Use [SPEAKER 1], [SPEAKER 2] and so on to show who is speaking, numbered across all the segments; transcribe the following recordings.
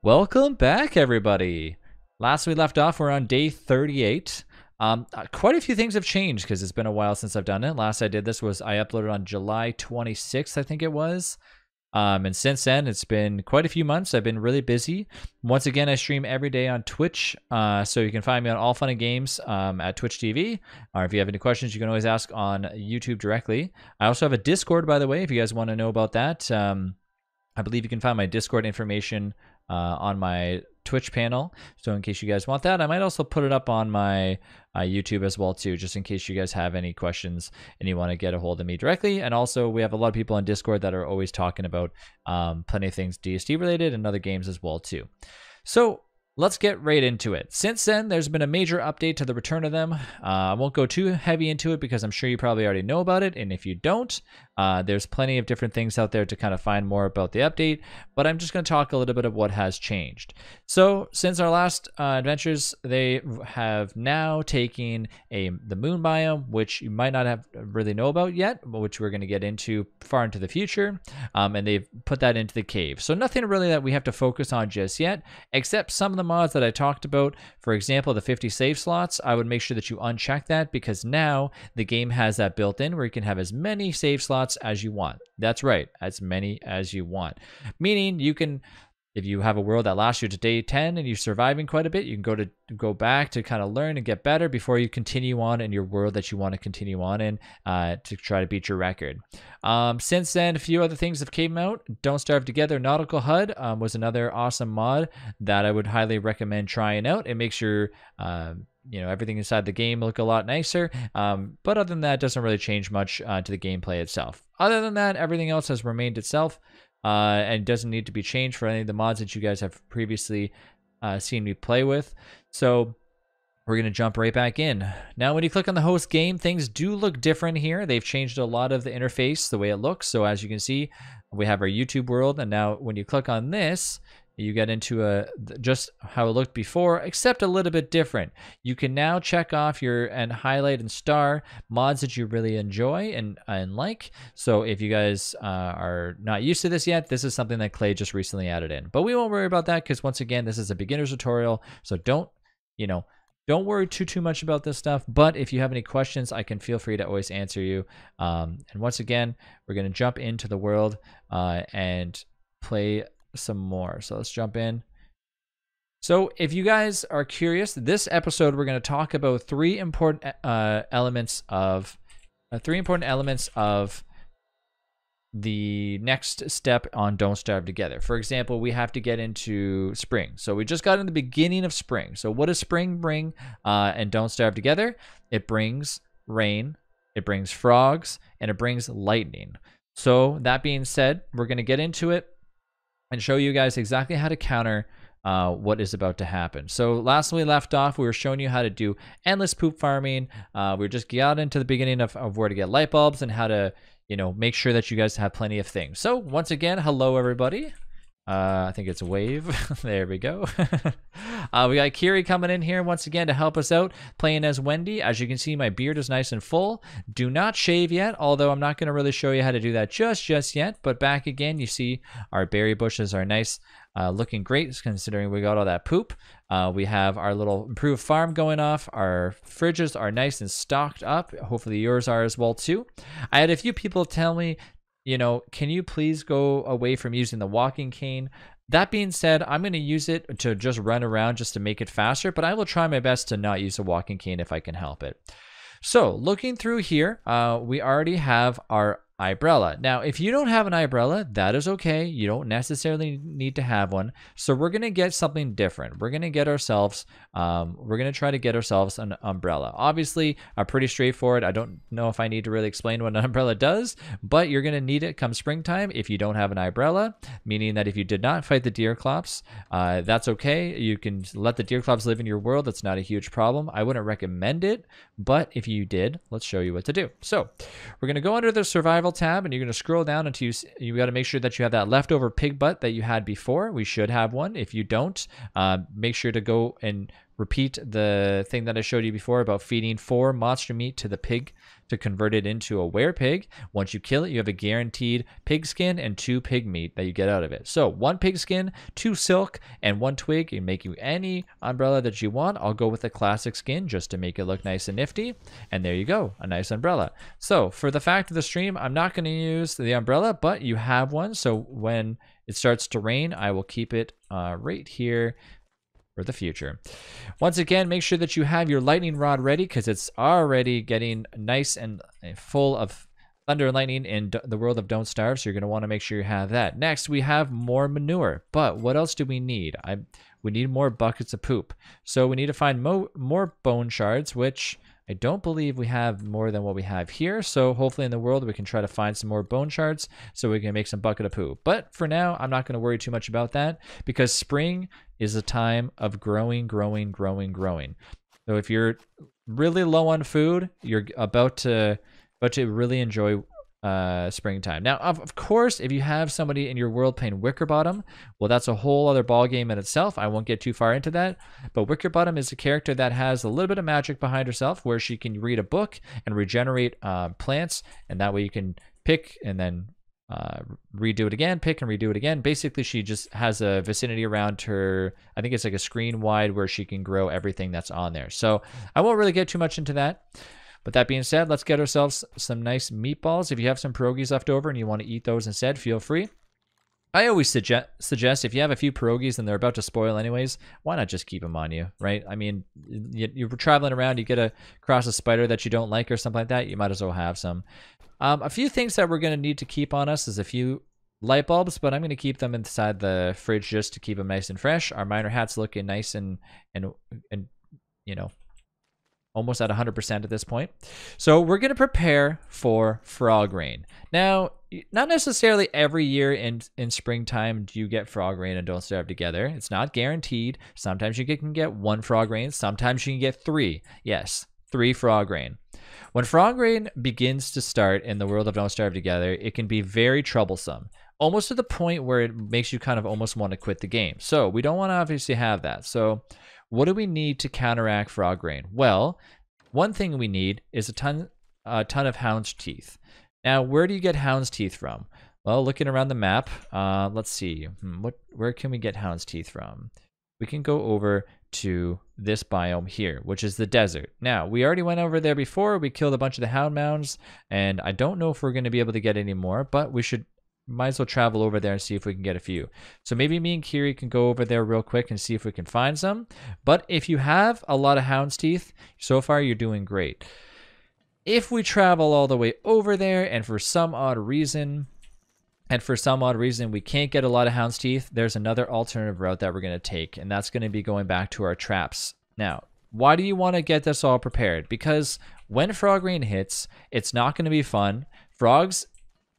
[SPEAKER 1] Welcome back, everybody. Last we left off, we're on day 38. Quite a few things have changed because it's been a while since I've done it. Last I did this was I uploaded on July 26th, I think it was. And since then, it's been quite a few months. I've been really busy. Once again, I stream every day on Twitch. So you can find me on All Fun and Games at Twitch TV. Or if you have any questions, you can always ask on YouTube directly. I also have a Discord, by the way, if you guys want to know about that. I believe you can find my Discord information on my Twitch panel. So in case you guys want that, I might also put it up on my YouTube as well too, just in case you guys have any questions and you want to get a hold of me directly. And also we have a lot of people on Discord that are always talking about plenty of things DST related and other games as well too. So let's get right into it. Since then, there's been a major update to the return of them. I won't go too heavy into it because I'm sure you probably already know about it. And if you don't, there's plenty of different things out there to kind of find more about the update. But I'm just going to talk a little bit of what has changed. So since our last adventures, they have now taken the moon biome, which you might not have really know about yet, but which we're going to get into far into the future. And they've put that into the cave. So nothing really that we have to focus on just yet, except some of the mods that I talked about. For example, the 50 save slots, I would make sure that you uncheck that because now the game has that built in where you can have as many save slots as you want. That's right, as many as you want. Meaning you can, if you have a world that lasts you to day 10 and you're surviving quite a bit, you can go back to kind of learn and get better before you continue on in your world that you want to continue on in to try to beat your record. Since then, a few other things have came out. Don't Starve Together Nautical HUD was another awesome mod that I would highly recommend trying out. It makes your everything inside the game look a lot nicer. But other than that, it doesn't really change much to the gameplay itself. Other than that, everything else has remained itself. And doesn't need to be changed for any of the mods that you guys have previously seen me play with. So we're going to jump right back in. Now, when you click on the host game, things do look different here. They've changed a lot of the interface, the way it looks. So as you can see, we have our YouTube world. And now when you click on this, you get into just how it looked before, except a little bit different. You can now check off and highlight and star mods that you really enjoy and like. So if you guys are not used to this yet, this is something that Clay just recently added in. But we won't worry about that because once again, this is a beginner's tutorial. So don't worry too much about this stuff. But if you have any questions, I can feel free to always answer you. And once again, we're going to jump into the world and play some more. So let's jump in. So if you guys are curious, this episode we're going to talk about three important elements of the next step on Don't Starve Together. For example, we have to get into spring. So we just got in the beginning of spring. So what does spring bring and Don't Starve Together? It brings rain, it brings frogs, and it brings lightning. So that being said, we're going to get into it and show you guys exactly how to counter what is about to happen. So last we left off, we were showing you how to do endless poop farming. We just got into the beginning of where to get light bulbs and how to, make sure that you guys have plenty of things. So once again, hello everybody. I think it's a wave. There we go. We got Kiri coming in here once again to help us out, playing as Wendy. As you can see, my beard is nice and full. Do not shave yet, although I'm not going to really show you how to do that just yet. But back again, you see our berry bushes are nice, looking great considering we got all that poop. We have our little improved farm going off. Our fridges are nice and stocked up. Hopefully yours are as well too. I had a few people tell me, can you please go away from using the walking cane? That being said, I'm going to use it to just run around just to make it faster, but I will try my best to not use a walking cane if I can help it. So looking through here, we already have our umbrella. Now, if you don't have an umbrella, that is okay. You don't necessarily need to have one. So we're going to get something different. We're going to get ourselves, we're going to try to get ourselves an umbrella. Obviously, pretty straightforward. I don't know if I need to really explain what an umbrella does, but you're going to need it come springtime if you don't have an umbrella, meaning that if you did not fight the deer clops, that's okay. You can let the deer clops live in your world. That's not a huge problem. I wouldn't recommend it, but if you did, let's show you what to do. So we're going to go under the survival tab and you're going to scroll down until you got to make sure that you have that leftover pig butt that you had before. We should have one. If you don't, make sure to go and repeat the thing that I showed you before about feeding 4 monster meat to the pig to convert it into a werepig. Once you kill it, you have a guaranteed pig skin and 2 pig meat that you get out of it. So 1 pig skin, 2 silk, and 1 twig can make you any umbrella that you want. I'll go with the classic skin just to make it look nice and nifty. And there you go, a nice umbrella. So for the fact of the stream, I'm not going to use the umbrella, but you have one. So when it starts to rain, I will keep it right here for the future. Once again, make sure that you have your lightning rod ready because it's already getting nice and full of thunder and lightning in the world of Don't Starve, so you're going to want to make sure you have that. Next, we have more manure, but what else do we need? We need more buckets of poop. So we need to find more bone shards, which I don't believe we have more than what we have here. So hopefully in the world we can try to find some more bone shards so we can make some bucket of poop. But for now, I'm not going to worry too much about that because spring is a time of growing. So if you're really low on food, you're about to really enjoy springtime. Now, of course, if you have somebody in your world playing Wickerbottom, well, that's a whole other ball game in itself. I won't get too far into that. But Wickerbottom is a character that has a little bit of magic behind herself, where she can read a book and regenerate plants, and that way you can pick and then redo it again, pick and redo it again. Basically, she just has a vicinity around her. I think it's like a screen wide where she can grow everything that's on there. So I won't really get too much into that. But that being said, let's get ourselves some nice meatballs. If you have some pierogies left over and you want to eat those instead, feel free. I always suggest if you have a few pierogies and they're about to spoil anyways, why not just keep them on you, right? I mean, you're traveling around, you get across a spider that you don't like or something like that, you might as well have some. A few things that we're going to need to keep on us is a few light bulbs, but I'm going to keep them inside the fridge just to keep them nice and fresh. Our miner hat's looking nice and you know, almost at 100% at this point. So we're going to prepare for frog rain. Now, not necessarily every year in springtime do you get frog rain and Don't Starve together. It's not guaranteed. Sometimes you can get 1 frog rain. Sometimes you can get 3. Yes, 3 frog rain. When frog rain begins to start in the world of Don't Starve together, it can be very troublesome. Almost to the point where it makes you kind of almost want to quit the game. So we don't want to obviously have that. So what do we need to counteract frog rain? Well, one thing we need is a ton of hound's teeth. Now, where do you get hound's teeth from? Well, looking around the map, let's see. Where can we get hound's teeth from? We can go over to this biome here, which is the desert. Now, we already went over there before. We killed a bunch of the hound mounds, and I don't know if we're going to be able to get any more, but we might as well travel over there and see if we can get a few. So maybe me and Kiri can go over there real quick and see if we can find some. But if you have a lot of hound's teeth, so far you're doing great. If we travel all the way over there and for some odd reason we can't get a lot of hound's teeth, there's another alternative route that we're going to take, and that's going to be going back to our traps. Now, why do you want to get this all prepared? Because when frog rain hits, it's not going to be fun.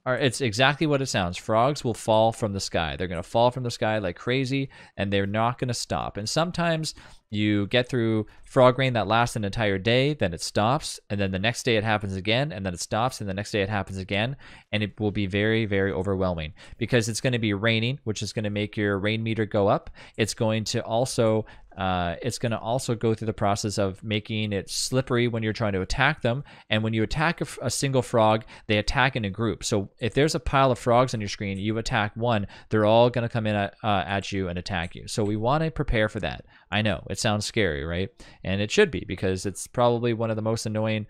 [SPEAKER 1] It's exactly what it sounds. Frogs will fall from the sky. They're going to fall from the sky like crazy, and they're not going to stop. And sometimes you get through frog rain that lasts an entire day, then it stops, and then the next day it happens again, and then it stops, and the next day it happens again, and it will be very, very overwhelming because it's going to be raining, which is going to make your rain meter go up. It's going to also go through the process of making it slippery when you're trying to attack them. And when you attack a single frog, they attack in a group. So if there's a pile of frogs on your screen, you attack one, they're all going to come in at you and attack you. So we want to prepare for that. I know it sounds scary, right? And it should be, because it's probably one of the most annoying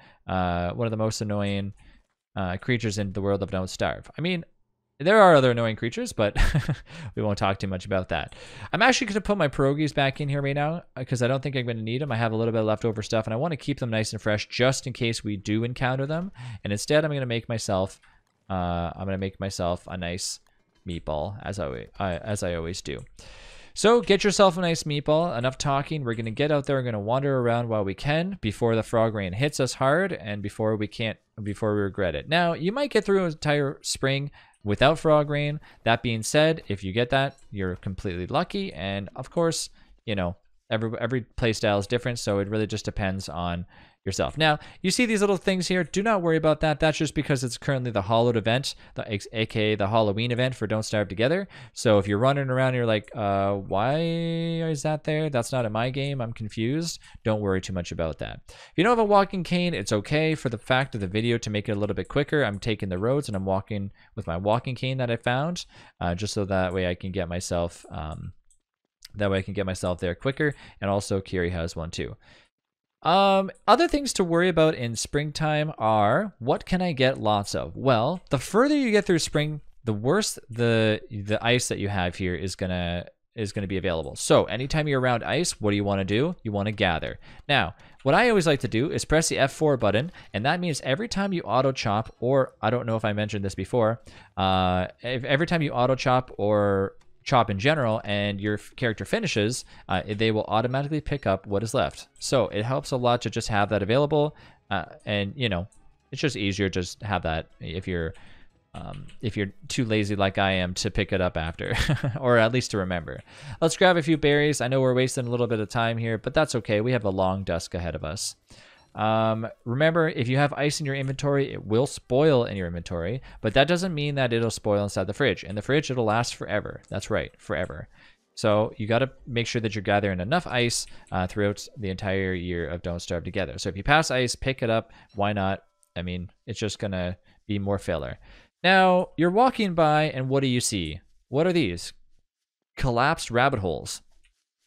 [SPEAKER 1] creatures in the world of Don't Starve. I mean, there are other annoying creatures, but we won't talk too much about that. I'm actually going to put my pierogies back in here right now because I don't think I'm going to need them. I have a little bit of leftover stuff, and I want to keep them nice and fresh just in case we do encounter them. And instead, I'm going to make myself a nice meatball, as I always do. So get yourself a nice meatball. Enough talking. We're going to get out there. We're going to wander around while we can before the frog rain hits us hard and before we regret it. Now, you might get through an entire spring without frog rain. That being said, if you get that, you're completely lucky. And of course, you know, every play style is different, so it really just depends on yourself. Now, you see these little things here. Do not worry about that. That's just because it's currently the hollowed event, aka the Halloween event for Don't Starve Together. So if you're running around and you're like, why is that there? That's not in my game. I'm confused. Don't worry too much about that. If you don't have a walking cane, it's okay. For the fact of the video, to make it a little bit quicker, I'm taking the roads and I'm walking with my walking cane that I found, just so that way I can get myself there quicker. And also Kiri has one too. Other things to worry about in springtime are, what can I get lots of? Well, the further you get through spring, the worse the ice that you have here is gonna be available. So anytime you're around ice, what do you want to do? You want to gather. Now, what I always like to do is press the F4 button, and that means every time you auto chop, or I don't know if I mentioned this before, every time you auto chop or chop in general and your character finishes, they will automatically pick up what is left. So it helps a lot to just have that available, and you know, it's just easier to just have that if you're too lazy like I am to pick it up after, or at least to remember. Let's grab a few berries. I know we're wasting a little bit of time here, but that's okay. We have a long dusk ahead of us. Remember, if you have ice in your inventory, it will spoil in your inventory, but that doesn't mean that it'll spoil inside the fridge. In the fridge, it'll last forever. That's right, forever. So you got to make sure that you're gathering enough ice throughout the entire year of Don't Starve Together. So if you pass ice, pick it up. Why not? I mean, it's just going to be more filler. Now, you're walking by, and what do you see? What are these? Collapsed rabbit holes.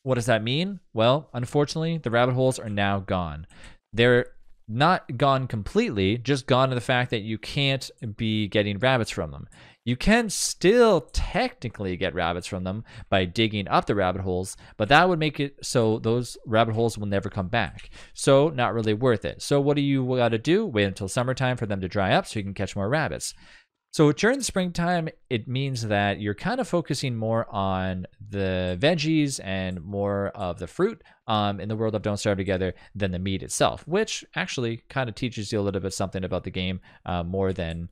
[SPEAKER 1] What does that mean? Well, unfortunately, the rabbit holes are now gone. They're not gone completely, just gone to the fact that you can't be getting rabbits from them. You can still technically get rabbits from them by digging up the rabbit holes, but that would make it so those rabbit holes will never come back. So not really worth it. So what do you got to do? Wait until summertime for them to dry up so you can catch more rabbits. So during the springtime, it means that you're kind of focusing more on the veggies and more of the fruit in the world of Don't Starve Together than the meat itself, which actually kind of teaches you a little bit something about the game, more than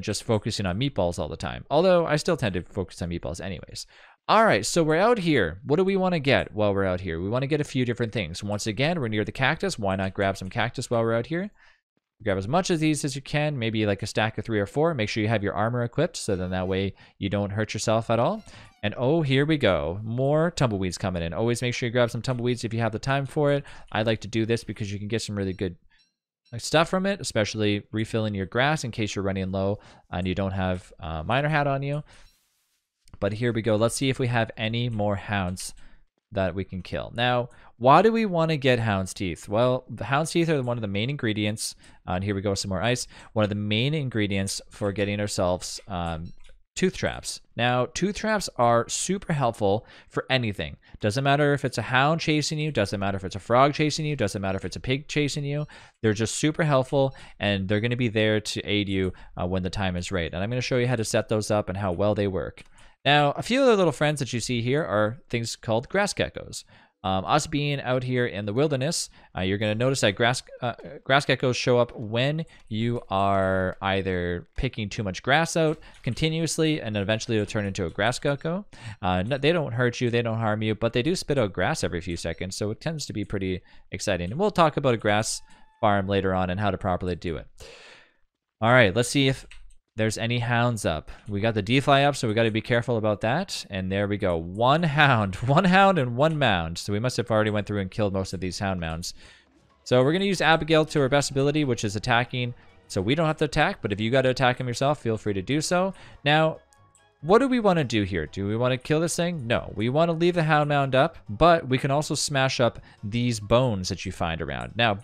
[SPEAKER 1] just focusing on meatballs all the time. Although I still tend to focus on meatballs anyways. All right, so we're out here. What do we want to get while we're out here? We want to get a few different things. Once again, we're near the cactus. Why not grab some cactus while we're out here? Grab as much of these as you can, maybe like a stack of 3 or 4. Make sure you have your armor equipped, so then that way you don't hurt yourself at all. And oh, here we go. More tumbleweeds coming in. Always make sure you grab some tumbleweeds if you have the time for it. I like to do this because you can get some really good stuff from it, especially refilling your grass in case you're running low and you don't have miner hat on you. But here we go. Let's see if we have any more hounds that we can kill. Now, why do we want to get hound's teeth? Well, the hound's teeth are one of the main ingredients. And here we go, some more ice. One of the main ingredients for getting ourselves tooth traps. Now, tooth traps are super helpful for anything. Doesn't matter if it's a hound chasing you, doesn't matter if it's a frog chasing you, doesn't matter if it's a pig chasing you. They're just super helpful, and they're going to be there to aid you when the time is right. And I'm going to show you how to set those up and how well they work. Now, a few other little friends that you see here are things called grass geckos. Us being out here in the wilderness, you're going to notice that grass geckos show up when you are either picking too much grass out continuously, and then eventually it'll turn into a grass gecko. They don't hurt you, they don't harm you, but they do spit out grass every few seconds, so it tends to be pretty exciting. And we'll talk about a grass farm later on and how to properly do it. All right, let's see if there's any hounds up. We got the D-fly up, so we got to be careful about that. And there we go. One hound and one mound. So we must have already went through and killed most of these hound mounds. So we're going to use Abigail to her best ability, which is attacking. So we don't have to attack, but if you got to attack him yourself, feel free to do so. Now, what do we want to do here? Do we want to kill this thing? No, we want to leave the hound mound up, but we can also smash up these bones that you find around. Now,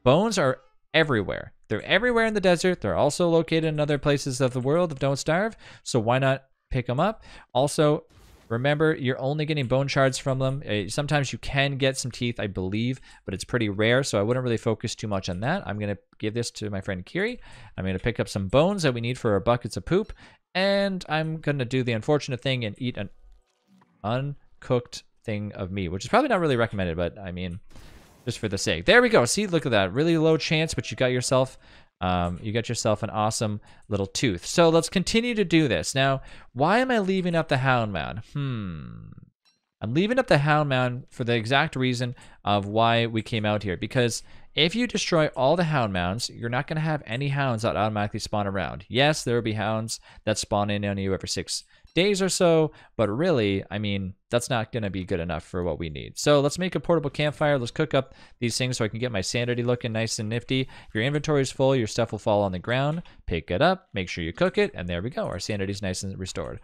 [SPEAKER 1] bones are everywhere. They're everywhere in the desert. They're also located in other places of the world of Don't Starve, so why not pick them up? Also, remember, you're only getting bone shards from them. Sometimes you can get some teeth, I believe, but it's pretty rare, so I wouldn't really focus too much on that. I'm going to give this to my friend Kiri. I'm going to pick up some bones that we need for our buckets of poop, and I'm going to do the unfortunate thing and eat an uncooked thing of meat, which is probably not really recommended, but I mean, just for the sake. There we go. See, look at that. Really low chance, but you got yourself an awesome little tooth. So let's continue to do this. Now, why am I leaving up the hound mound? I'm leaving up the hound mound for the exact reason of why we came out here, because if you destroy all the hound mounds, you're not going to have any hounds that automatically spawn around. Yes, there will be hounds that spawn in on you every 6 days or so, but really, I mean, that's not going to be good enough for what we need. So let's make a portable campfire. Let's cook up these things so I can get my sanity looking nice and nifty. If your inventory is full, your stuff will fall on the ground. Pick it up, make sure you cook it, and there we go. Our sanity's nice and restored.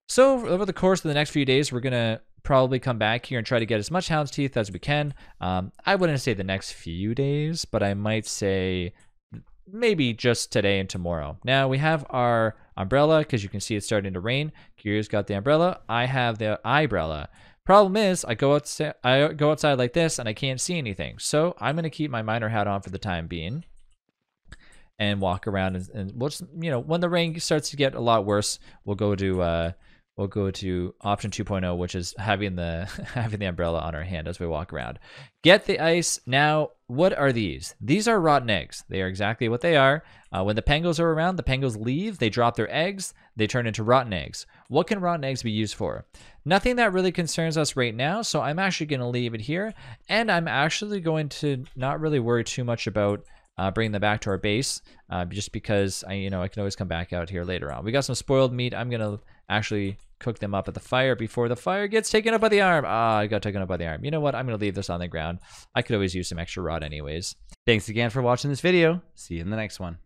[SPEAKER 1] So over the course of the next few days, we're going to probably come back here and try to get as much hound's teeth as we can. I wouldn't say the next few days, but I might say maybe just today and tomorrow. Now we have our umbrella because you can see it's starting to rain. Kirio's got the umbrella. I have the umbrella. Problem is, I go outside like this and I can't see anything. So I'm going to keep my miner hat on for the time being and walk around, and we'll just, you know, when the rain starts to get a lot worse, we'll go to option 2.0, which is having the having the umbrella on our hand as we walk around. Get the ice. Now, what are these? These are rotten eggs. They are exactly what they are. When the pangos are around, the pangos leave, they drop their eggs, they turn into rotten eggs. What can rotten eggs be used for? Nothing that really concerns us right now, so I'm actually going to leave it here, and I'm actually going to not really worry too much about bringing them back to our base, just because I can always come back out here later on. We got some spoiled meat. I'm going to actually cook them up at the fire before the fire gets taken up by the arm. I got taken up by the arm. You know what? I'm going to leave this on the ground. I could always use some extra rod anyways. Thanks again for watching this video. See you in the next one.